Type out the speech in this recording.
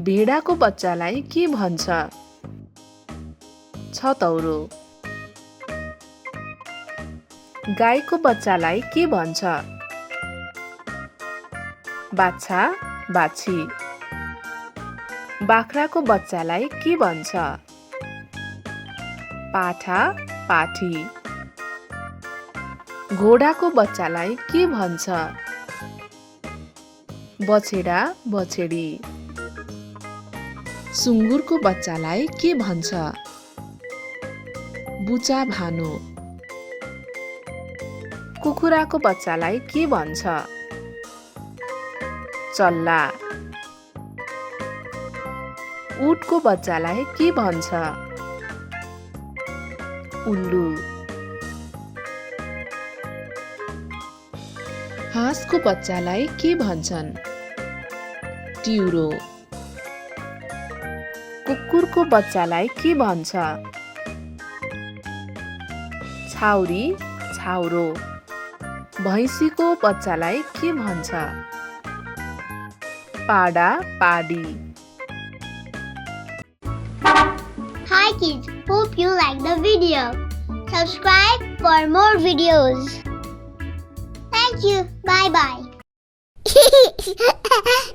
भेडाको बच्चालाई के भन्छ? छतौरो। गाईको बच्चालाई के भन्छ? बाछा, बाछी। बाख्राको बच्चालाई के भन्छ? पाठा, पाठी। घोडाको बच्चालाई के भन्छ? बछेडा, बछेडी। सुँगुरको बच्चालाई के भन्छ? बुचा, भानु। कुखुराको बच्चालाई के भन्छ? चल्ला। उटको बच्चालाई के भन्छ? उल्लु। हाँसको बच्चालाई के भन्छन्? टिउरो। कुकुरको बच्चालाई के भन्छ? छाउरी, छाउरो। भैँसीको बच्चालाई के भन्छ? पाडा, पाडी। Hi kids, hope you like the video. Subscribe for more videos. Thank you. Bye bye.